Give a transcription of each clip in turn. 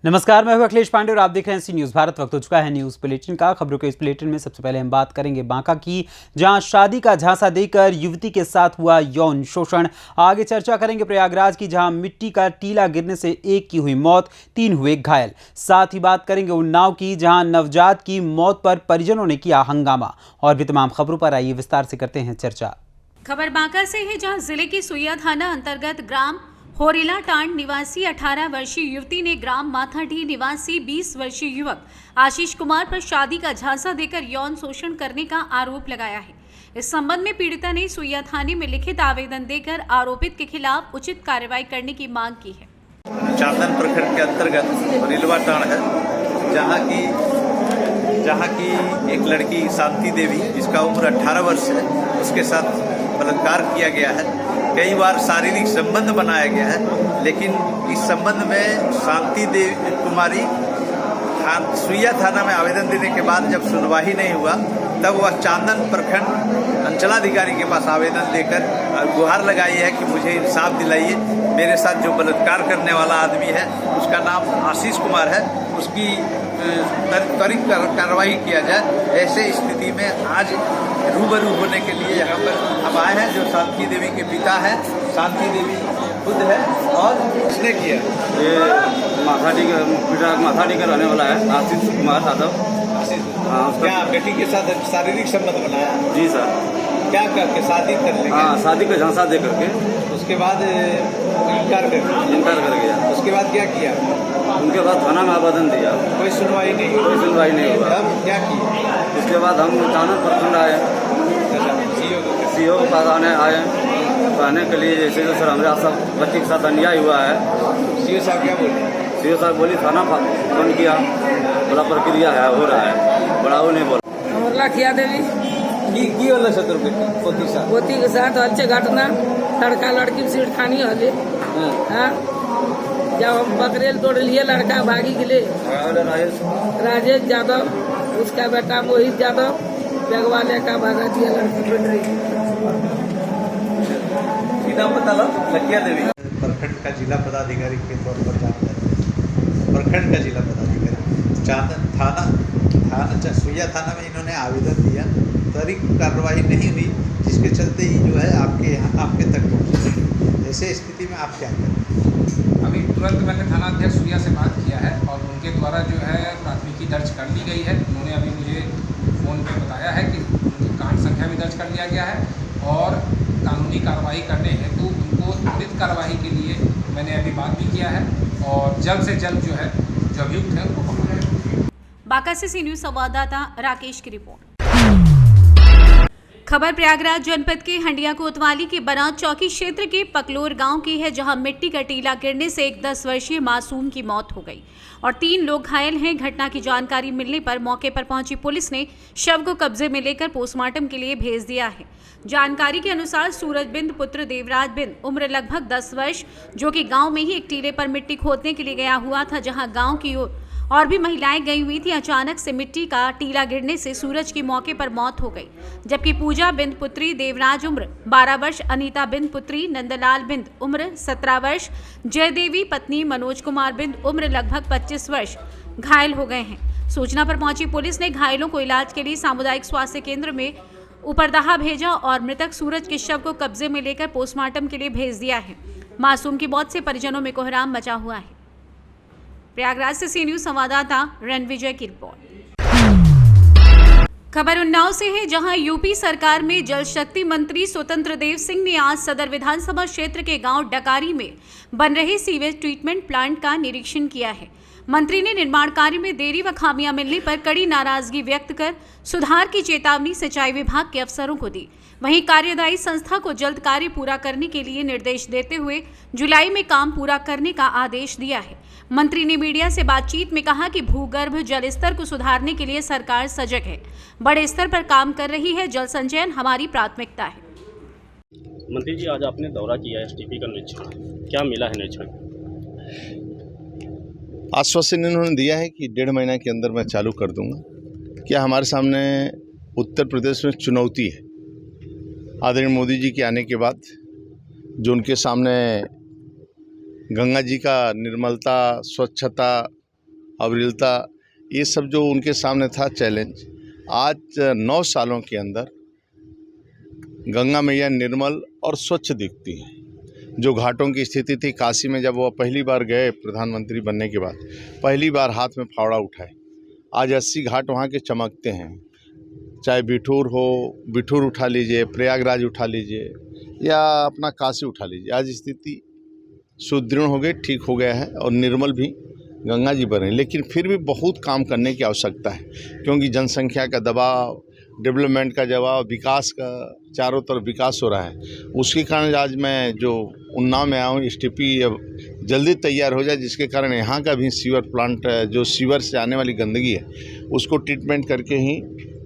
नमस्कार, मैं हूं अखिलेश पांडे और आप देख रहे हैं सी न्यूज़ भारत। वक्त हो चुका है न्यूज़ बुलेटिन का। खबरों के इस बुलेटिन में सबसे पहले हम बात करेंगे बांका की, जहां शादी का झांसा देकर युवती के साथ हुआ यौन शोषण। आगे चर्चा करेंगे प्रयागराज की, जहां मिट्टी का टीला गिरने से एक की हुई मौत, 3 हुए घायल। साथ ही बात करेंगे उन्नाव की, जहां नवजात की मौत पर परिजनों ने किया हंगामा। और भी तमाम खबरों पर आइए विस्तार से करते हैं चर्चा। खबर बांका से है, जहां जिले के सुइया थाना अंतर्गत ग्राम होरिला टांड निवासी 18 वर्षीय युवती ने ग्राम माथाडी निवासी 20 वर्षीय युवक आशीष कुमार पर शादी का झांसा देकर यौन शोषण करने का आरोप लगाया है। इस संबंध में पीड़िता ने सुइया थाने में लिखित आवेदन देकर आरोपित के खिलाफ उचित कार्रवाई करने की मांग की है। चांदन प्रखंड के अंतर्गत होरिला टांड है, जहाँ की एक लड़की शांति देवी, जिसका उम्र 18 वर्ष है, उसके साथ बलात्कार किया गया है। कई बार शारीरिक संबंध बनाया गया है, लेकिन इस संबंध में शांति देवी कुमारी सुइया थाना में आवेदन देने के बाद जब सुनवाई नहीं हुआ, तब वह चांदन प्रखंड अंचलाधिकारी के पास आवेदन देकर गुहार लगाई है कि मुझे इंसाफ दिलाइए। मेरे साथ जो बलात्कार करने वाला आदमी है, उसका नाम आशीष कुमार है, उसकी त्वरित कार्रवाई किया जाए। ऐसे स्थिति में आज रूबरू होने के लिए यहाँ पर हम आए हैं। जो शांति देवी के पिता है, शांति देवी खुद है, और उसने किया ये माथाडी का रहने वाला है आशीष कुमार यादव। क्या बेटी के साथ शारीरिक संबंध बनाया? जी सर। क्या करके शादी कर लेंगे? हाँ, शादी का झांसा दे करके उसके बाद इनकार कर गया। उसके बाद क्या किया? उनके बाद थाना में आवेदन दिया, कोई सुनवाई नहीं हुआ। तब क्या किया? उसके बाद हम चांदन प्रखंड आए, सीओ के पास आए कहने के लिए जैसे सर हमारे सब बच्चे के साथ अन्याय हुआ है। सीओ साहब क्या बोले? सीओ साहब बोली थाना फोन किया, बड़ा प्रक्रिया है, हो रहा है, बड़ा वो नहीं बोला। अमरला खिया देवी की होला शत्रु पोती के साथ अच्छे घटना लड़का लड़की छेड़खानी हले। हाँ, जब हम बकरेल तोड़ लिए, लड़का भागी के लिए राजेश यादव, उसका बेटा मोहित यादव बेगवाले का भागा दिया लड़की बन रही। नाम पता लकिया देवी प्रखंड का जिला पदाधिकारी के तौर पर प्रखंड का जिला पदाधिकारी चांदन थाना सुइया थाना में इन्होंने आवेदन दिया। त्वरित कार्रवाई नहीं हुई, जिसके चलते ही जो है आपके तक पहुँचे। ऐसे स्थिति में आप क्या करें? अभी तुरंत मैंने थाना अध्यक्ष सुइया से बात किया है और उनके द्वारा जो है प्राथमिकी दर्ज कर ली गई है। उन्होंने अभी मुझे फ़ोन पे बताया है कि उनकी कांड संख्या भी दर्ज कर लिया गया है और कानूनी कार्रवाई करने हेतु उनको त्वरित कार्रवाई के लिए मैंने अभी बात भी किया है और जल्द से जल्द जो है जो अभियुक्त है उनको पकड़ा जाएगा। बांका से सी न्यूज़ संवाददाता राकेश की रिपोर्ट। खबर प्रयागराज जनपद के हंडिया कोतवाली के बनात चौकी क्षेत्र के पकलोर गांव की है, जहां मिट्टी का टीला गिरने से एक 10 वर्षीय मासूम की मौत हो गई और 3 लोग घायल हैं। घटना की जानकारी मिलने पर मौके पर पहुंची पुलिस ने शव को कब्जे में लेकर पोस्टमार्टम के लिए भेज दिया है। जानकारी के अनुसार सूरज बिंद पुत्र देवराज बिंद उम्र लगभग 10 वर्ष, जो कि गांव में ही एक टीले पर मिट्टी खोदने के लिए गया हुआ था, जहां गांव की और भी महिलाएं गई हुई थी। अचानक से मिट्टी का टीला गिरने से सूरज की मौके पर मौत हो गई, जबकि पूजा बिंद पुत्री देवराज उम्र 12 वर्ष, अनीता बिंद पुत्री नंदलाल बिंद उम्र 17 वर्ष, जयदेवी पत्नी मनोज कुमार बिंद उम्र लगभग 25 वर्ष घायल हो गए हैं। सूचना पर पहुंची पुलिस ने घायलों को इलाज के लिए सामुदायिक स्वास्थ्य केंद्र में उपरदहा भेजा और मृतक सूरज के शव को कब्जे में लेकर पोस्टमार्टम के लिए भेज दिया है। मासूम की मौत से परिजनों में कोहराम मचा हुआ है। प्रयागराज से सी न्यूज़ संवाददाता रणविजय की रिपोर्ट। खबर उन्नाव से है, जहां यूपी सरकार में जल शक्ति मंत्री स्वतंत्र देव सिंह ने आज सदर विधानसभा क्षेत्र के गांव डकारी में बन रहे सीवेज ट्रीटमेंट प्लांट का निरीक्षण किया है। मंत्री ने निर्माण कार्य में देरी व खामियां मिलने पर कड़ी नाराजगी व्यक्त कर सुधार की चेतावनी सिंचाई विभाग के अफसरों को दी। वहीं कार्यदायी संस्था को जल्द कार्य पूरा करने के लिए निर्देश देते हुए जुलाई में काम पूरा करने का आदेश दिया है। मंत्री ने मीडिया से बातचीत में कहा कि भूगर्भ जल स्तर को सुधारने के लिए सरकार सजग है, बड़े स्तर पर काम कर रही है। जल संचयन हमारी प्राथमिकता है। मंत्री जी, आज आपने दौरा किया एसटीपी का निरीक्षण, क्या मिला है निरीक्षण? आश्वासन इन्होंने दिया है कि 1.5 महीना के अंदर मैं चालू कर दूंगा। क्या हमारे सामने उत्तर प्रदेश में चुनौती है, आदरणीय मोदी जी के आने के बाद जो उनके सामने गंगा जी का निर्मलता, स्वच्छता, अविरलता, ये सब जो उनके सामने था चैलेंज, आज 9 सालों के अंदर गंगा मैया निर्मल और स्वच्छ दिखती हैं। जो घाटों की स्थिति थी, काशी में जब वो पहली बार गए प्रधानमंत्री बनने के बाद, पहली बार हाथ में फावड़ा उठाए, आज 80 घाट वहाँ के चमकते हैं। चाहे बिठूर हो, बिठूर उठा लीजिए, प्रयागराज उठा लीजिए या अपना काशी उठा लीजिए, आज स्थिति सुदृढ़ हो गई, ठीक हो गया है और निर्मल भी गंगा जी बन रही। लेकिन फिर भी बहुत काम करने की आवश्यकता है, क्योंकि जनसंख्या का दबाव, डेवलपमेंट का जवाब, विकास का चारों तरफ विकास हो रहा है। उसके कारण आज मैं जो उन्नाव में आया हूँ, STP अब जल्दी तैयार हो जाए, जिसके कारण यहाँ का भी सीवर प्लांट, जो सीवर से आने वाली गंदगी है, उसको ट्रीटमेंट करके ही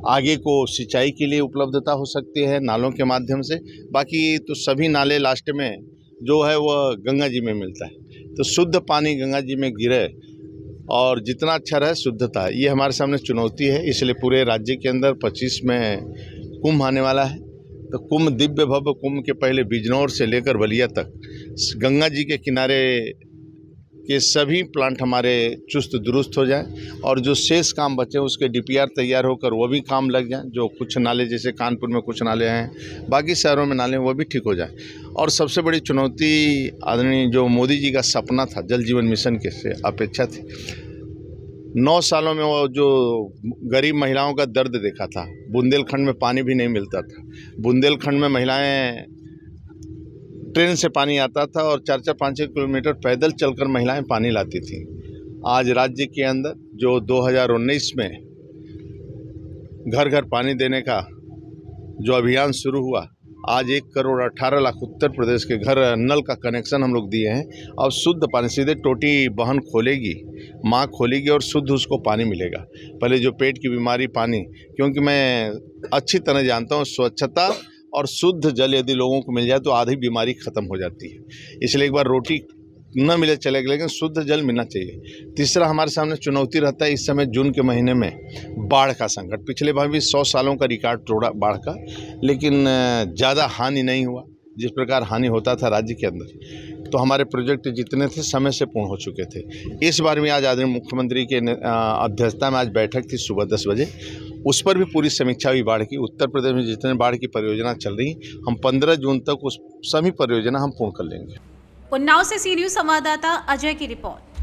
आगे को सिंचाई के लिए उपलब्धता हो सकती है नालों के माध्यम से। बाकी तो सभी नाले लास्ट में जो है वह गंगा जी में मिलता है, तो शुद्ध पानी गंगा जी में गिरे और जितना अच्छा रहे शुद्धता, ये हमारे सामने चुनौती है। इसलिए पूरे राज्य के अंदर 25 में कुंभ आने वाला है, तो कुंभ, दिव्य भव्य कुंभ के पहले बिजनौर से लेकर बलिया तक गंगा जी के किनारे के सभी प्लांट हमारे चुस्त दुरुस्त हो जाएं और जो शेष काम बचे उसके DPR तैयार होकर वो भी काम लग जाएं। जो कुछ नाले, जैसे कानपुर में कुछ नाले हैं, बाकी शहरों में नाले हैं, वो भी ठीक हो जाएं। और सबसे बड़ी चुनौती आदरणीय जो मोदी जी का सपना था, जल जीवन मिशन के से अपेक्षा थी। 9 सालों में वो जो गरीब महिलाओं का दर्द देखा था, बुंदेलखंड में पानी भी नहीं मिलता था, बुंदेलखंड में महिलाएं ट्रेन से पानी आता था और 4-4, 5-6 किलोमीटर पैदल चलकर महिलाएं पानी लाती थीं। आज राज्य के अंदर जो 2019 में घर घर पानी देने का जो अभियान शुरू हुआ, आज 1,18,00,000 उत्तर प्रदेश के घर नल का कनेक्शन हम लोग दिए हैं। अब शुद्ध पानी सीधे टोटी बहन खोलेगी, माँ खोलेगी और शुद्ध उसको पानी मिलेगा। पहले जो पेट की बीमारी, पानी, क्योंकि मैं अच्छी तरह जानता हूँ स्वच्छता और शुद्ध जल यदि लोगों को मिल जाए तो आधी बीमारी ख़त्म हो जाती है। इसलिए एक बार रोटी न मिले चलेगा, लेकिन शुद्ध जल मिलना चाहिए। तीसरा हमारे सामने चुनौती रहता है इस समय जून के महीने में बाढ़ का संकट। पिछले बार भी 100 सालों का रिकॉर्ड तोड़ा बाढ़ का, लेकिन ज़्यादा हानि नहीं हुआ जिस प्रकार हानि होता था राज्य के अंदर। तो हमारे प्रोजेक्ट जितने थे समय से पूर्ण हो चुके थे। इस बार भी आज आदरणीय मुख्यमंत्री के अध्यक्षता में आज बैठक थी सुबह 10 बजे, उस पर भी पूरी समीक्षा हुई बाढ़ की। उत्तर प्रदेश में जितने बाढ़ की परियोजना चल रही, हम 15 जून तक उस सभी परियोजना हम पूर्ण कर लेंगे। उन्नाव से सी न्यूज संवाददाता अजय की रिपोर्ट।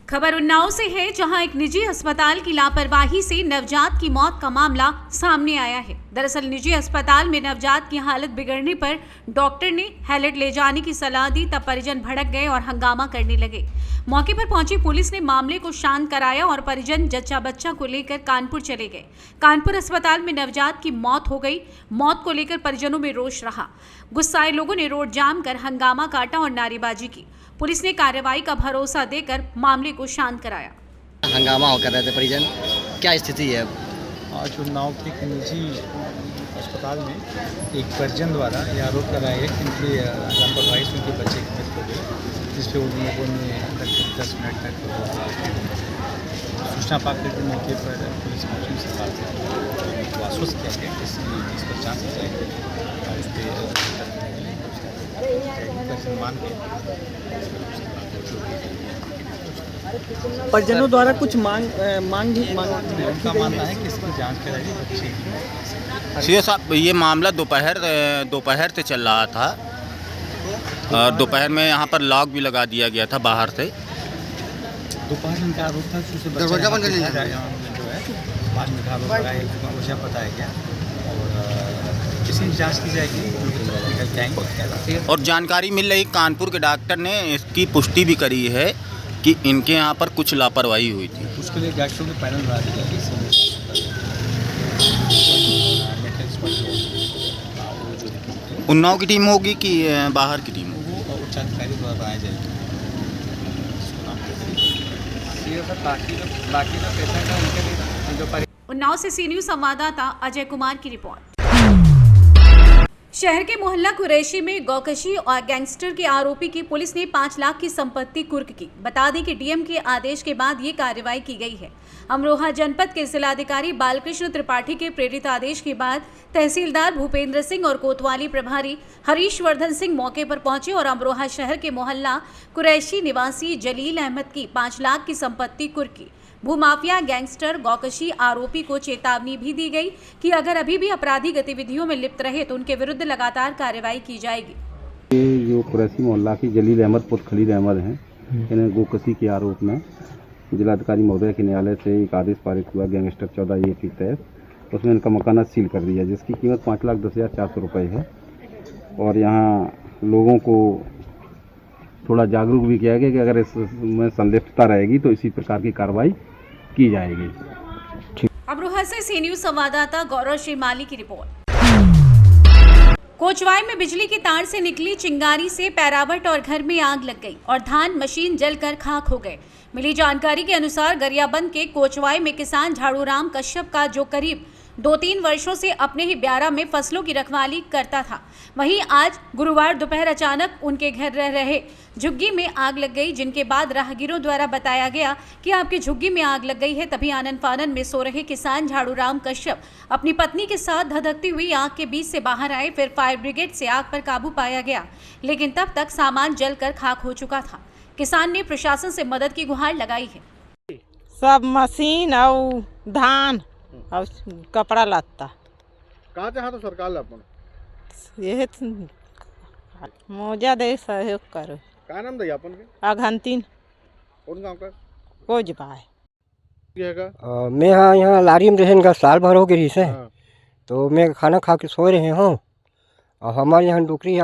खबर उन्नाव से है, जहां एक निजी अस्पताल की लापरवाही से नवजात की मौत का मामला सामने आया है। दरअसल निजी अस्पताल में नवजात की हालत बिगड़ने पर डॉक्टर ने हैलेट ले जाने की सलाह दी, तब परिजन भड़क गए और हंगामा करने लगे। मौके पर पहुंची पुलिस ने मामले को शांत कराया और परिजन जच्चा बच्चा को लेकर कानपुर चले गए। कानपुर अस्पताल में नवजात की मौत हो गई। मौत को लेकर परिजनों में रोष रहा। गुस्साए लोगों ने रोड जाम कर हंगामा काटा और नारेबाजी की। पुलिस ने कार्रवाई का भरोसा देकर मामले को शांत कराया। हंगामा कर रहे थे परिजन, क्या स्थिति है? आज उन्नाव के एक निजी अस्पताल में एक परिजन द्वारा यह आरोप लगाया गया कि उनकी लापरवाही से उनके बच्चे की मृत्यु हो गई, जिस पर उन लोगों ने लगभग 10 मिनट तक सूचना पाकर के मौके पर पुलिस पहुंची। सरकार को आश्वस्त किया गया कि इस पर जाँच की जाएगी और उस पर मान के परिजनों द्वारा कुछ मांग उनका मानना है कि इसकी जांच कराई बच्चे की। सीओ साहब, ये मामला दोपहर से चल रहा था और दोपहर में यहाँ पर लॉक भी लगा दिया गया था बाहर से। दोपहर में क्या आरोप था, दरवाजा बंद जो है बाद में आरोप लगाया, मुझे बताया गया और इसी जांच की जाएगी। और जानकारी मिल रही, कानपुर के डॉक्टर ने इसकी पुष्टि भी करी है कि इनके यहाँ पर कुछ लापरवाही हुई थी। उसके लिए डॉक्टरों के पैनल बना दिया गया। उन्नाव की टीम होगी कि बाहर की टीम? वो उच्च अधिकारी द्वारा बनाई जाएगी। उन्नाव से सी न्यूज संवाददाता अजय कुमार की रिपोर्ट। शहर के मोहल्ला कुरैशी में गौकशी और गैंगस्टर के आरोपी की पुलिस ने 5 लाख की संपत्ति कुर्क की। बता दें कि डीएम के आदेश के बाद ये कार्रवाई की गई है। अमरोहा जनपद के जिलाधिकारी बालकृष्ण त्रिपाठी के प्रेरित आदेश के बाद तहसीलदार भूपेंद्र सिंह और कोतवाली प्रभारी हरीश वर्धन सिंह मौके पर पहुंचे और अमरोहा शहर के मोहल्ला कुरैशी निवासी जलील अहमद की 5 लाख की संपत्ति कुर्क की। भूमाफिया गैंगस्टर गौकशी आरोपी को चेतावनी भी दी गई कि अगर अभी भी अपराधी गतिविधियों में लिप्त रहे तो उनके विरुद्ध लगातार कार्रवाई की जाएगी। जो कुरैशी मोहल्ला की जलील अहमद पुत्र खलील अहमद हैं, इन्हें गोकशी के आरोप में जिलाधिकारी महोदय के न्यायालय से एक आदेश पारित हुआ गैंगस्टर 14A के तहत। उसमें इनका मकाना सील कर दिया जिसकी कीमत 5,10,400 रुपये है। और यहाँ लोगों को थोड़ा जागरूक भी किया गया कि अगर इसमें संलिप्तता रहेगी तो इसी प्रकार की कार्रवाई की जाएगी। अमरोहा से सी न्यूज संवाददाता गौरव श्रीमाली की रिपोर्ट। कोचवाई में बिजली की तार से निकली चिंगारी से पैरावट और घर में आग लग गई और धान मशीन जलकर खाक हो गए। मिली जानकारी के अनुसार गरियाबंद के कोचवाई में किसान झाड़ूराम कश्यप का जो करीब 2-3 वर्षों से अपने ही ब्यारा में फसलों की रखवाली करता था, वहीं आज गुरुवार दोपहर अचानक उनके घर रह रहे झुग्गी में आग लग गई, जिनके बाद राहगीरों द्वारा बताया गया कि आपकी झुग्गी में आग लग गई है। तभी आनन फानन में सो रहे किसान झाड़ूराम कश्यप अपनी पत्नी के साथ धधकती हुई आग के बीच से बाहर आए। फिर फायर ब्रिगेड से आग पर काबू पाया गया, लेकिन तब तक सामान जलकर खाक हो चुका था। किसान ने प्रशासन से मदद की गुहार लगाई है। सब मशीन और धान और कपड़ा लत्ता कहाँ चाहा तो सरकार अपन ये मौजा दे सहयोग करो। का नाम दे अपन के अघंतीन कौन गांव का कोज बाय मैं यहाँ लारी में रहने का साल भर हो गई से। तो मैं खाना खा के सो रहे हूँ और हमारे यहाँ डुकरी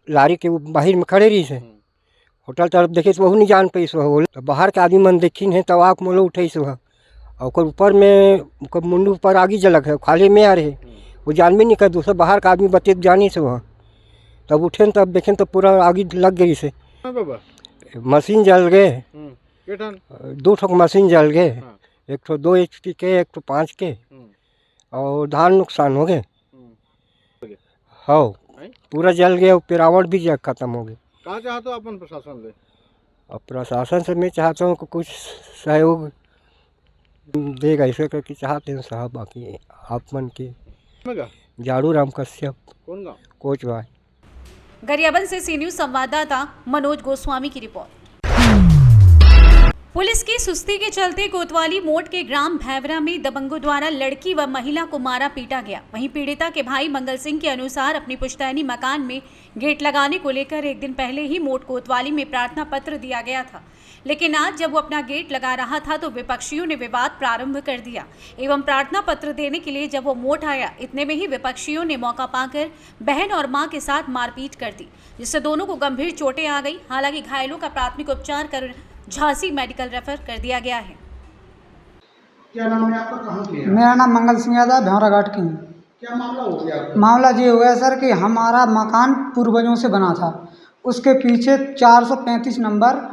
लारी के बाहर में खड़े रही से। होटल तरफ देखे तो वह नहीं जान पाई सो बाहर के आदमी मन देखी है तब आँख मोलो उठे सो और ऊपर में मुंडू ऊपर आगे जलक है खाली में आ रहे वो जान भी नहीं कर दूसरा बाहर का आदमी बचे जानी से वहाँ तब उठे तब देखें तो पूरा आगे लग गई से। मशीन जल गए 2 ठोक मशीन जल गए, एक ठो 2 HP के एक ठो 5 के और धान नुकसान हो गए। हाँ पूरा जल गया और पिरावट भी खत्म हो गए। कहाँ चाहते हो अपन प्रशासन से? अब प्रशासन से मैं चाहता हूँ कि कुछ सहयोग देगा ऐसे करके चाहते हैं साहब। बाकी आप मन के झाड़ूराम कश्यप कौन गाँव कोचवाई। गरियाबंद से सी न्यूज संवाददाता मनोज गोस्वामी की रिपोर्ट। पुलिस की सुस्ती के चलते कोतवाली मोड़ के ग्राम भैवरा में दबंगों द्वारा लड़की व महिला को मारा पीटा गया। वहीं पीड़िता के भाई मंगल सिंह के अनुसार अपनी पुश्तैनी मकान में गेट लगाने को लेकर एक दिन पहले ही मोड़ कोतवाली में प्रार्थना पत्र दिया गया था, लेकिन आज जब वो अपना गेट लगा रहा था तो विपक्षियों ने विवाद प्रारंभ कर दिया एवं प्रार्थना पत्र देने के लिए जब वो मोड़ आया, इतने में ही विपक्षियों ने मौका पाकर बहन और मां के साथ मारपीट कर दी, जिससे दोनों को गंभीर चोटें आ गई। हालांकि घायलों का प्राथमिक उपचार कर झांसी मेडिकल रेफर कर दिया गया है। क्या नाम है आपका, कहाँ के हैं? मेरा नाम मंगल सिंह यादव भौरा घाट की हूँ। क्या मामला हो गया? मामला ये हो गया सर कि हमारा मकान पूर्वजों से बना था, उसके पीछे 435 नंबर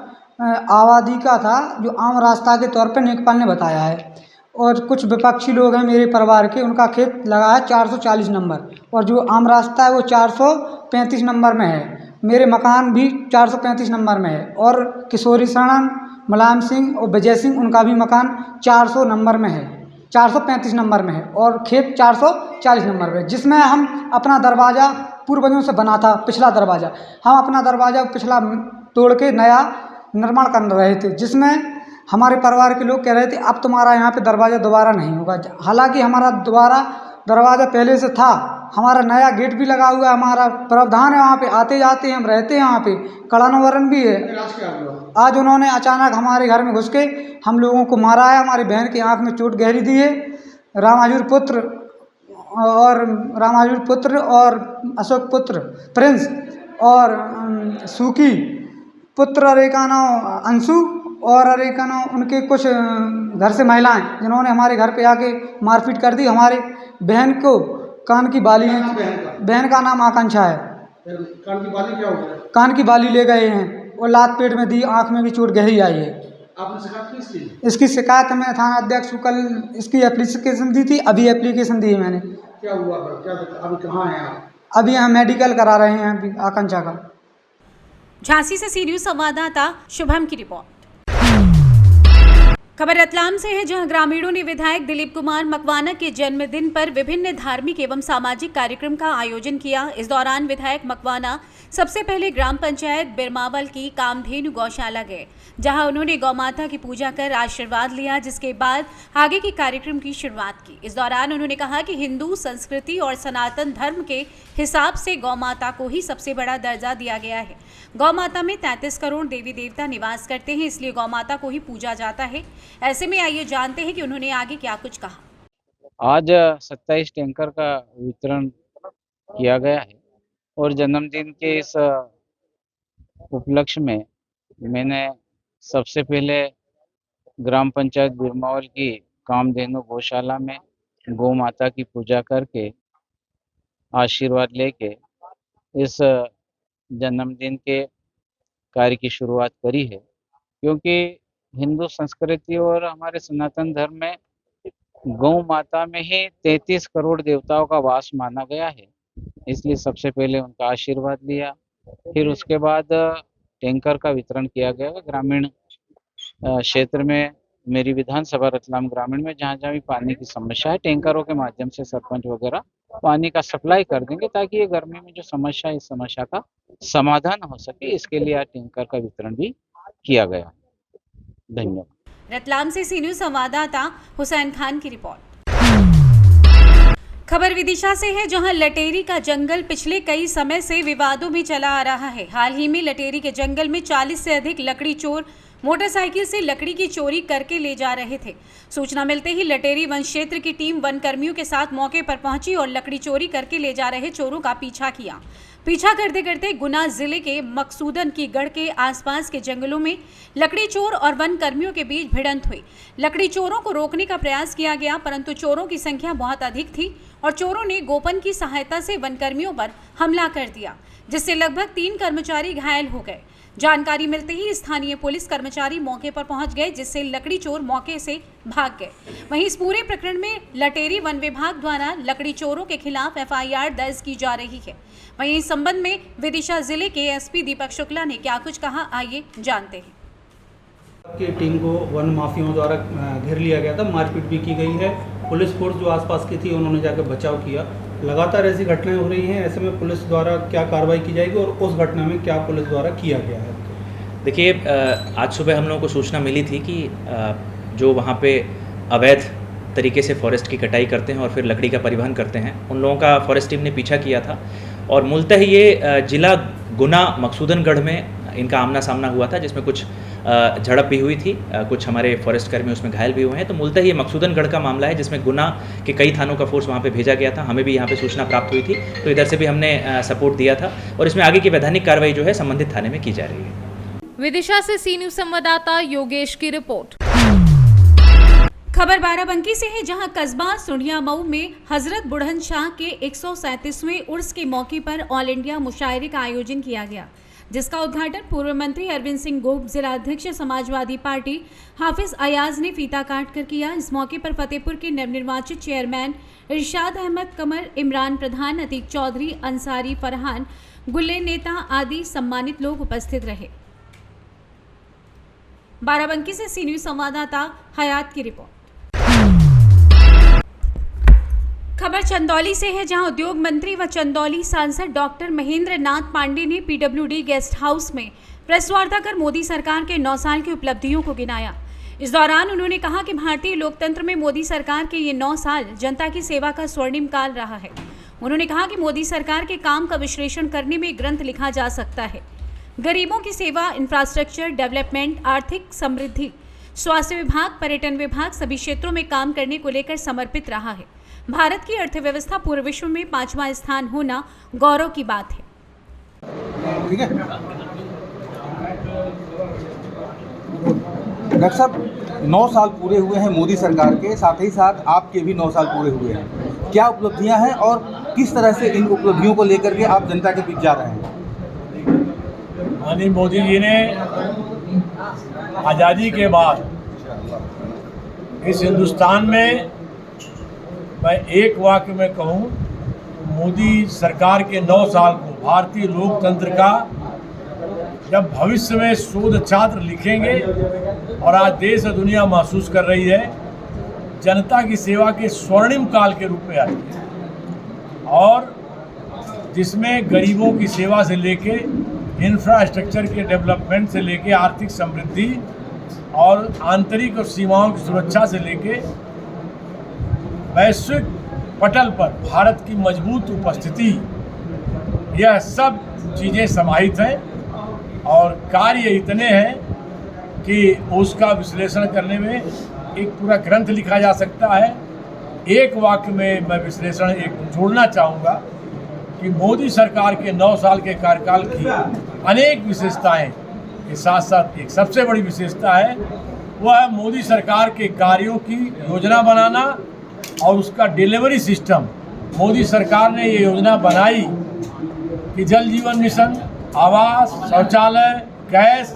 आबादी का था जो आम रास्ता के तौर पर नेकपाल ने बताया है। और कुछ विपक्षी लोग हैं मेरे परिवार के, उनका खेत लगा है 440 नंबर और जो आम रास्ता है वो 435 नंबर में है। मेरे मकान भी 435 नंबर में है और किशोरी शरण, मुलायम सिंह और विजय सिंह उनका भी मकान 400 नंबर में है, 435 नंबर में है और खेत 440 नंबर में, जिसमें हम अपना दरवाज़ा पूर्वजों से बना था। पिछला दरवाज़ा हम अपना दरवाज़ा पिछला तोड़ के नया निर्माण कर रहे थे, जिसमें हमारे परिवार के लोग कह रहे थे अब तुम्हारा यहाँ पे दरवाज़ा दोबारा नहीं होगा। हालांकि हमारा दोबारा दरवाज़ा पहले से था, हमारा नया गेट भी लगा हुआ है, हमारा प्रावधान है, वहाँ पे आते जाते हम रहते हैं, वहाँ पे कड़ानवरण भी है। आज उन्होंने अचानक हमारे घर में घुस के हम लोगों को मारा है। हमारी बहन की आँख में चोट गहरी दी है। रामाजुर पुत्र और अशोक पुत्र प्रिंस और सूकी पुत्र अरे का नाम अंशु और अरे का नाम उनके कुछ घर से महिलाएं जिन्होंने हमारे घर पे आके मारपीट कर दी। हमारे बहन को कान की बाली है, बहन का नाम आकांक्षा है। कान की बाली क्या हो गया? कान की बाली ले गए हैं और लात पेट में दी, आंख में भी चोट गहरी आई है। आपने शिकायत की इसकी? इसकी शिकायत मैं थाना अध्यक्ष को कल इसकी एप्लीकेशन दी थी, अभी एप्लीकेशन दी है मैंने क्या हुआ क्या अभी कहाँ हैं आप? अभी हम मेडिकल करा रहे हैं अभी आकांक्षा का। झांसी से सी न्यूज संवाददाता शुभम की रिपोर्ट। खबर रतलाम से है, जहां ग्रामीणों ने विधायक दिलीप कुमार मकवाना के जन्मदिन पर विभिन्न धार्मिक एवं सामाजिक कार्यक्रम का आयोजन किया। इस दौरान विधायक मकवाना सबसे पहले ग्राम पंचायत बिरमावल की कामधेनु गौशाला गए, जहां उन्होंने गौमाता की पूजा कर आशीर्वाद लिया, जिसके बाद आगे के कार्यक्रम की शुरुआत की। इस दौरान उन्होंने कहा कि हिंदू संस्कृति और सनातन धर्म के हिसाब से गौमाता को ही सबसे बड़ा दर्जा दिया गया है। गौमाता में 33 करोड़ देवी देवता निवास करते हैं, इसलिए गौमाता को ही पूजा जाता है। ऐसे में आइए जानते हैं कि उन्होंने आगे क्या कुछ कहा। आज 27 टैंकर का वितरण किया गया है और जन्मदिन के इस उपलक्ष्य में मैंने सबसे पहले ग्राम पंचायत बिरमावल की कामधेनु गौशाला में गौ माता की पूजा करके आशीर्वाद लेके इस जन्मदिन के कार्य की शुरुआत करी है, क्योंकि हिंदू संस्कृति और हमारे सनातन धर्म में गौ माता में ही 33 करोड़ देवताओं का वास माना गया है। इसलिए सबसे पहले उनका आशीर्वाद लिया, फिर उसके बाद टैंकर का वितरण किया गया। ग्रामीण क्षेत्र में मेरी विधानसभा रतलाम ग्रामीण में जहाँ जहाँ भी पानी की समस्या है, टैंकरों के माध्यम से सरपंच वगैरह पानी का सप्लाई कर देंगे, ताकि ये गर्मी में जो समस्या है इस समस्या का समाधान हो सके। इसके लिए आज टैंकर का वितरण भी किया गया। धन्यवाद। रतलाम से सी न्यूज संवाददाता हुसैन खान की रिपोर्ट। खबर विदिशा से है, जहां लटेरी का जंगल पिछले कई समय से विवादों में चला आ रहा है। हाल ही में लटेरी के जंगल में 40 से अधिक लकड़ी चोर मोटरसाइकिल से लकड़ी की चोरी करके ले जा रहे थे। सूचना मिलते ही लटेरी वन क्षेत्र की टीम वन कर्मियों के साथ मौके पर पहुंची और लकड़ी चोरी करके ले जा रहे चोरों का पीछा किया। पीछा करते करते गुना जिले के मकसूदन की गढ़ के आसपास के जंगलों में लकड़ी चोर और वन कर्मियों के बीच भिड़ंत हुई। लकड़ी चोरों को रोकने का प्रयास किया गया, परंतु चोरों की संख्या बहुत अधिक थी और चोरों ने गोपन की सहायता से वन कर्मियों पर हमला कर दिया, जिससे लगभग 3 कर्मचारी घायल हो गए। जानकारी मिलते ही स्थानीय पुलिस कर्मचारी मौके पर पहुंच गए, जिससे लकड़ी चोर मौके से भाग गए। वहीं इस पूरे प्रकरण में लटेरी वन विभाग द्वारा लकड़ी चोरों के खिलाफ FIR दर्ज की जा रही है। वहीं इस संबंध में विदिशा जिले के SP दीपक शुक्ला ने क्या कुछ कहा, आइए जानते हैं। की टीम को वन माफियाओं द्वारा घेर लिया गया था, मारपीट भी की गई है। पुलिस फोर्स जो आसपास की थी उन्होंने जाकर बचाव किया। लगातार ऐसी घटनाएं हो रही हैं, ऐसे में पुलिस द्वारा क्या कार्रवाई की जाएगी और उस घटना में क्या पुलिस द्वारा किया गया है? देखिए, आज सुबह हम लोगों को सूचना मिली थी कि जो वहाँ पे अवैध तरीके से फॉरेस्ट की कटाई करते हैं और फिर लकड़ी का परिवहन करते हैं, उन लोगों का फॉरेस्ट टीम ने पीछा किया था और मूलतः ये जिला गुना मकसूदनगढ़ में इनका आमना सामना हुआ था, जिसमें कुछ झड़प भी हुई थी, कुछ हमारे फॉरेस्ट कर्मी उसमें घायल भी हुए हैं। तो मूलतः ये मकसूदनगढ़ का मामला है, जिसमें गुना के कई थानों का फोर्स वहाँ पे भेजा गया था। हमें भी यहाँ पे सूचना प्राप्त हुई थी, तो इधर से भी हमने सपोर्ट दिया था और इसमें आगे की वैधानिक कार्रवाई जो है संबंधित थाने में की जा रही है। विदिशा से सी न्यूज संवाददाता योगेश की रिपोर्ट। खबर बाराबंकी से है, जहां कस्बा सुनिया मऊ में हजरत बुढ़न शाह के 137वें उर्स के मौके पर ऑल इंडिया मुशायरे का आयोजन किया गया, जिसका उद्घाटन पूर्व मंत्री अरविंद सिंह गोप, जिलाध्यक्ष समाजवादी पार्टी हाफिज अयाज ने फीता काट कर किया। इस मौके पर फतेहपुर के नवनिर्वाचित चेयरमैन इरशाद अहमद कमर, इमरान प्रधान, अतीक चौधरी, अंसारी फरहान, गुल्ले नेता आदि सम्मानित लोग उपस्थित रहे। बाराबंकी से सी न्यूज संवाददाता हयात की रिपोर्ट। खबर चंदौली से है, जहां उद्योग मंत्री व चंदौली सांसद डॉक्टर महेंद्र नाथ पांडे ने PWD गेस्ट हाउस में प्रेस वार्ता कर मोदी सरकार के 9 साल की उपलब्धियों को गिनाया। इस दौरान उन्होंने कहा कि भारतीय लोकतंत्र में मोदी सरकार के ये 9 साल जनता की सेवा का स्वर्णिम काल रहा है। उन्होंने कहा कि मोदी सरकार के काम का विश्लेषण करने में ग्रंथ लिखा जा सकता है। गरीबों की सेवा, इंफ्रास्ट्रक्चर डेवलपमेंट, आर्थिक समृद्धि, स्वास्थ्य विभाग, पर्यटन विभाग सभी क्षेत्रों में काम करने को लेकर समर्पित रहा है। भारत की अर्थव्यवस्था पूरे विश्व में 5वां स्थान होना गौरव की बात है। ठीक है डॉक्टर साहब, 9 साल पूरे हुए हैं मोदी सरकार के, साथ ही साथ आपके भी 9 साल पूरे हुए हैं। क्या उपलब्धियां हैं और किस तरह से इन उपलब्धियों को लेकर के आप जनता के बीच जा रहे हैं? माननीय मोदी जी ने आज़ादी के बाद इस हिंदुस्तान में मैं एक वाक्य में कहूँ, मोदी सरकार के 9 साल को भारतीय लोकतंत्र का जब भविष्य में शोध छात्र लिखेंगे और आज देश और दुनिया महसूस कर रही है, जनता की सेवा के स्वर्णिम काल के रूप में आई है, और जिसमें गरीबों की सेवा से लेके इंफ्रास्ट्रक्चर के डेवलपमेंट से लेके आर्थिक समृद्धि और आंतरिक और सीमाओं की सुरक्षा से लेके वैश्विक पटल पर भारत की मजबूत उपस्थिति, यह सब चीज़ें समाहित हैं और कार्य इतने हैं कि उसका विश्लेषण करने में एक पूरा ग्रंथ लिखा जा सकता है। एक वाक्य में मैं विश्लेषण एक जोड़ना चाहूँगा कि मोदी सरकार के 9 साल के कार्यकाल की अनेक विशेषताएं के साथ साथ एक सबसे बड़ी विशेषता है, वह है मोदी सरकार के कार्यों की योजना बनाना और उसका डिलीवरी सिस्टम। मोदी सरकार ने ये योजना बनाई कि जल जीवन मिशन, आवास, शौचालय, गैस,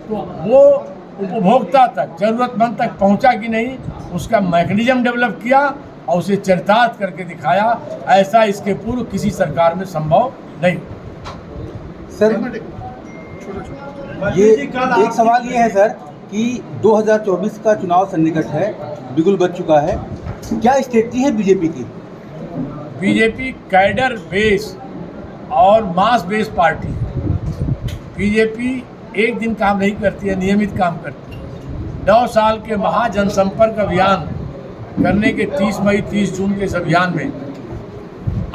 तो वो उपभोक्ता तक, जरूरतमंद तक पहुंचा कि नहीं, उसका मैकेनिज्म डेवलप किया और उसे चरितार्थ करके दिखाया। ऐसा इसके पूर्व किसी सरकार में संभव नहीं। सर, ये एक सवाल ये है सर कि 2024 का चुनाव सन्निकट है, बिगुल बज चुका है, क्या स्ट्रेटजी है बीजेपी की? बीजेपी कैडर बेस और मास बेस पार्टी। बीजेपी एक दिन काम नहीं करती है, नियमित काम करती है। 9 साल के महाजनसंपर्क अभियान करने के 30 मई 30 जून के इस अभियान में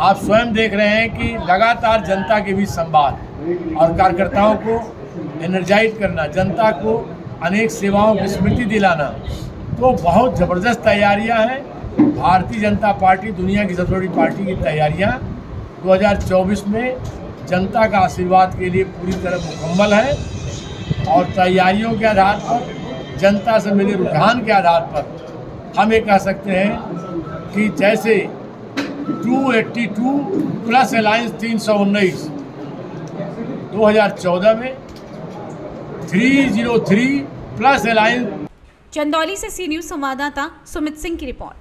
आप स्वयं देख रहे हैं कि लगातार जनता के बीच संवाद और कार्यकर्ताओं को एनर्जाइज करना, जनता को अनेक सेवाओं की स्मृति दिलाना, तो बहुत ज़बरदस्त तैयारियां हैं। भारतीय जनता पार्टी दुनिया की सबसे बड़ी पार्टी की तैयारियां 2024 में जनता का आशीर्वाद के लिए पूरी तरह मुकम्मल है और तैयारियों के आधार पर, जनता से मिले रुझान के आधार पर हम ये कह सकते हैं कि जैसे 282 प्लस अलायंस 319 2014 में 303 प्लस अलायंस। चंदौली से सी न्यूज संवाददाता सुमित सिंह की रिपोर्ट।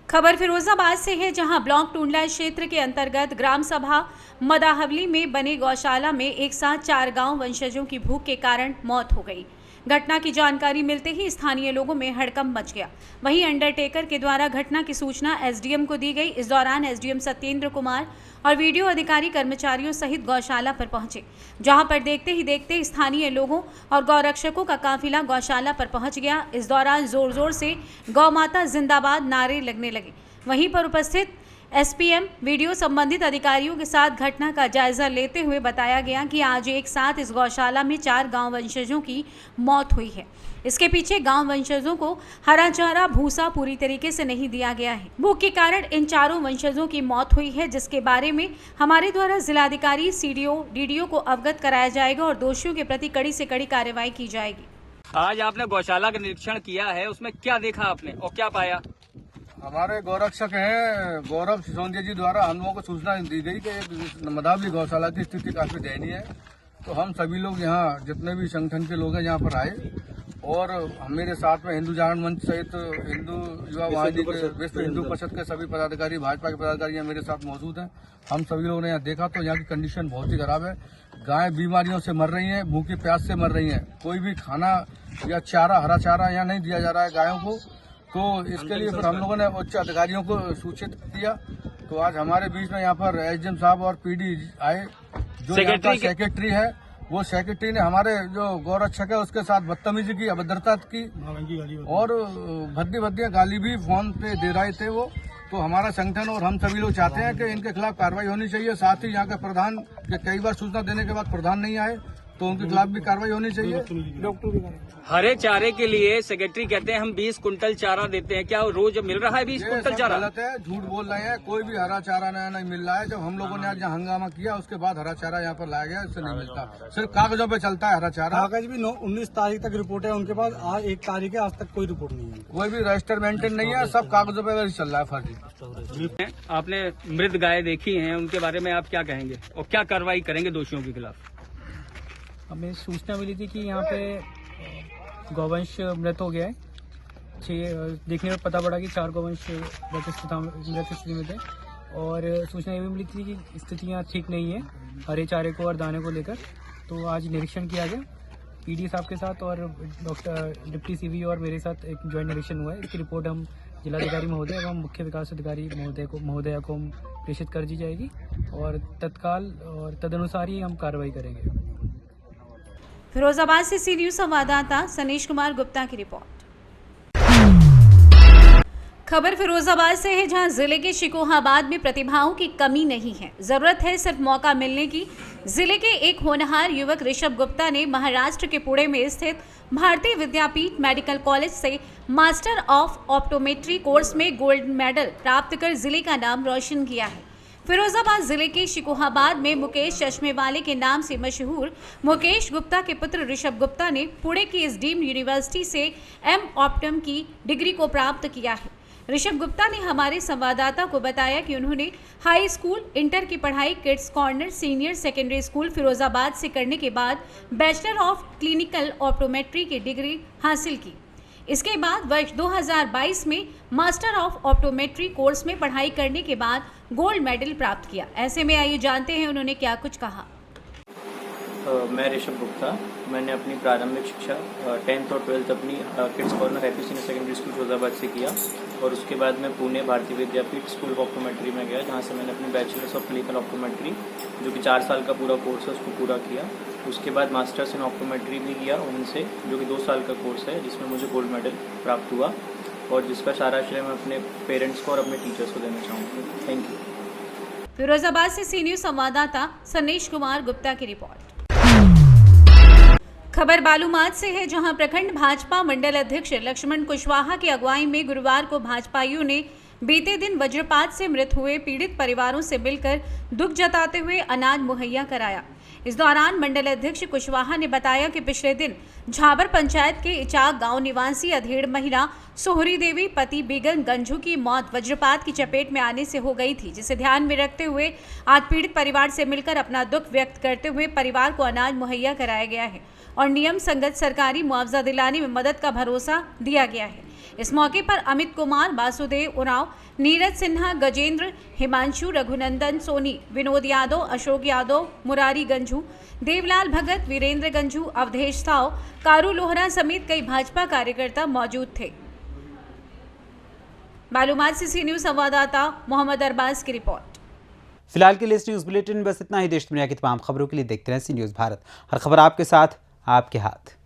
खबर फिरोजाबाद से है, जहां ब्लॉक टूंडला क्षेत्र के अंतर्गत ग्राम सभा मदाहवली में बने गौशाला में एक साथ 4 गांव वंशजों की भूख के कारण मौत हो गई। घटना की जानकारी मिलते ही स्थानीय लोगों में हड़कंप मच गया। वहीं अंडरटेकर के द्वारा घटना की सूचना एसडीएम को दी गई। इस दौरान एसडीएम सत्येंद्र कुमार और वीडियो अधिकारी कर्मचारियों सहित गौशाला पर पहुंचे, जहां पर देखते ही देखते स्थानीय लोगों और गौरक्षकों का काफिला गौशाला पर पहुंच गया। इस दौरान जोर जोर से गौ माता जिंदाबाद नारे लगने लगे। वहीं पर उपस्थित एसपीएम वीडियो संबंधित अधिकारियों के साथ घटना का जायजा लेते हुए बताया गया कि आज एक साथ इस गौशाला में 4 गांव वंशजों की मौत हुई है। इसके पीछे गांव वंशजों को हरा चारा भूसा पूरी तरीके से नहीं दिया गया है। भूख के कारण इन 4 वंशजों की मौत हुई है, जिसके बारे में हमारे द्वारा जिलाधिकारी, सीडीओ, डीडीओ को अवगत कराया जाएगा और दोषियों के प्रति कड़ी से कड़ी कार्रवाई की जाएगी। आज आपने गौशाला का निरीक्षण किया है, उसमें क्या देखा आपने और क्या पाया? हमारे गौरक्षक हैं गौरव सिसोदिया जी द्वारा हम लोगों को सूचना दी गई कि मदावली गौशाला की स्थिति काफी दयनीय है। तो हम सभी लोग यहाँ, जितने भी संगठन के लोग हैं, यहाँ पर आए और मेरे साथ में हिंदू जागरण मंच सहित हिंदू युवा वाहिनी के, विश्व हिंदू परिषद के सभी पदाधिकारी, भाजपा के पदाधिकारी यहाँ मेरे साथ मौजूद हैं। हम सभी लोगों ने यहाँ देखा तो यहाँ की कंडीशन बहुत ही खराब है। गाय बीमारियों से मर रही हैं, भूखे प्यास से मर रही हैं। कोई भी खाना या चारा, हरा चारा यहाँ नहीं दिया जा रहा है गायों को। तो इसके लिए फिर हम लोगों ने उच्च अधिकारियों को सूचित किया। तो आज हमारे बीच में यहाँ पर एसडीएम साहब और पीडी आए। जो यहाँ का सेक्रेटरी है, वो सेक्रेटरी ने हमारे जो गौरक्षक है उसके साथ बदतमीजी की, अभद्रता की और भद्दी गाली भी फोन पे दे रहे थे वो। तो हमारा संगठन और हम सभी लोग चाहते हैं कि इनके खिलाफ कार्रवाई होनी चाहिए। साथ ही यहाँ के प्रधान के कई बार सूचना देने के बाद प्रधान नहीं आए, तो उनके खिलाफ भी कार्रवाई होनी चाहिए। हरे चारे के लिए सेक्रेटरी कहते हैं हम 20 कुंटल चारा देते हैं, क्या रोज मिल रहा है 20 कुंटल चारा? गलत है, झूठ बोल रहे हैं। कोई भी हरा चारा नया नहीं मिल रहा है। जब हम लोगों ने आज यहाँ हंगामा किया उसके बाद हरा चारा यहाँ पर लाया गया, इससे नहीं मिलता, सिर्फ कागजों पे चलता है हरा चारा। कागज भी 19 तारीख तक रिपोर्ट है उनके पास, आज 1 तारीख है, आज तक कोई रिपोर्ट नहीं है। कोई भी रजिस्टर मेंटेन नहीं है, सब कागजों पे चल रहा है फर्जी। आपने मृत गाय देखी है, उनके बारे में आप क्या कहेंगे और क्या कार्रवाई करेंगे दोषियों के खिलाफ? हमें सूचना मिली थी कि यहाँ पे गौवंश मृत हो गया है देखने में पता पड़ा कि 4 गौवंश मृत स्थिति में थे और सूचना ये भी मिली थी कि स्थितियाँ ठीक नहीं है हरे चारे को और दाने को लेकर। तो आज निरीक्षण किया गया पीडी साहब के साथ और डॉक्टर डिप्टी सीवी और मेरे साथ एक ज्वाइंट निरीक्षण हुआ है। इसकी रिपोर्ट हम जिलाधिकारी महोदय एवं मुख्य विकास अधिकारी महोदया को प्रेषित कर दी जाएगी और तत्काल और तदनुसार ही हम कार्रवाई करेंगे। फिरोजाबाद से सी न्यूज संवाददाता सनीश कुमार गुप्ता की रिपोर्ट। खबर फिरोजाबाद से है, जहां जिले के शिकोहाबाद में प्रतिभाओं की कमी नहीं है, जरूरत है सिर्फ मौका मिलने की। जिले के एक होनहार युवक ऋषभ गुप्ता ने महाराष्ट्र के पुणे में स्थित भारतीय विद्यापीठ मेडिकल कॉलेज से मास्टर ऑफ ऑप्टोमेट्री कोर्स में गोल्ड मेडल प्राप्त कर जिले का नाम रोशन किया है। फिरोजाबाद जिले के शिकोहाबाद में मुकेश चश्मे वाले के नाम से मशहूर मुकेश गुप्ता के पुत्र ऋषभ गुप्ता ने पुणे की इस डीम्ड यूनिवर्सिटी से एम ऑप्टम की डिग्री को प्राप्त किया है। ऋषभ गुप्ता ने हमारे संवाददाता को बताया कि उन्होंने हाई स्कूल इंटर की पढ़ाई kids corner senior secondary school Firozabad से करने के बाद बैचलर ऑफ क्लिनिकल ऑप्टोमेट्री की डिग्री हासिल की। इसके बाद वर्ष 2022 में मास्टर ऑफ ऑप्टोमेट्री कोर्स में पढ़ाई करने के बाद गोल्ड मेडल प्राप्त किया। ऐसे में आइए जानते हैं उन्होंने क्या कुछ कहा। मैं ऋषभ गुप्ता, मैंने अपनी प्रारंभिक शिक्षा 10th और 12th अपनी kids corner happy senior secondary school Firozabad से किया और उसके बाद मैं पुणे भारतीय विद्यापीठ स्कूल ऑफ ऑप्टोमेट्री में गया, जहाँ से मैंने अपनी बैचलर्स ऑफ क्लिनिकल ऑप्टोमेट्री जो कि 4 साल का पूरा कोर्स है उसको पूरा किया। उसके बाद मास्टर्स इन ऑप्टोमेट्री भी किया उनसे, जो कि 2 साल का कोर्स है, जिसमें मुझे गोल्ड मेडल प्राप्त हुआ और जिसका सारा श्रेय मैं अपने पेरेंट्स को और अपने टीचर्स को देना चाहूँगा। Thank you. फिरोजाबाद से सी न्यूज संवाददाता सनीश कुमार गुप्ता की रिपोर्ट। खबर बालूमाथ से है, जहां प्रखंड भाजपा मंडल अध्यक्ष लक्ष्मण कुशवाहा की अगुवाई में गुरुवार को भाजपाइयों ने बीते दिन वज्रपात से मृत हुए पीड़ित परिवारों से मिलकर दुख जताते हुए अनाज मुहैया कराया। इस दौरान मंडल अध्यक्ष कुशवाहा ने बताया कि पिछले दिन झाबर पंचायत के इचाक गांव निवासी अधेड़ महिला सोहरी देवी पति बेगन गंजू की मौत वज्रपात की चपेट में आने से हो गई थी, जिसे ध्यान में रखते हुए आज पीड़ित परिवार से मिलकर अपना दुख व्यक्त करते हुए परिवार को अनाज मुहैया कराया गया है और नियम संगत सरकारी मुआवजा दिलाने में मदद का भरोसा दिया गया है। इस मौके पर अमित कुमार, वासुदेव उरांव, नीरज सिन्हा, गजेंद्र, हिमांशु, रघुनंदन सोनी, विनोद यादव, अशोक यादव, मुरारी गंजू, देवलाल भगत, वीरेंद्र गंजू, अवधेश साव, कारू लोहरा समेत कई भाजपा कार्यकर्ता मौजूद थे। मालूमात से सी न्यूज संवाददाता मोहम्मद अरबाज की रिपोर्ट। फिलहाल के लिए इस न्यूज बुलेटिन बस इतना ही। देश दुनिया की तमाम खबरों के लिए देखते रहें सी न्यूज भारत। हर खबर आपके साथ, आपके हाथ।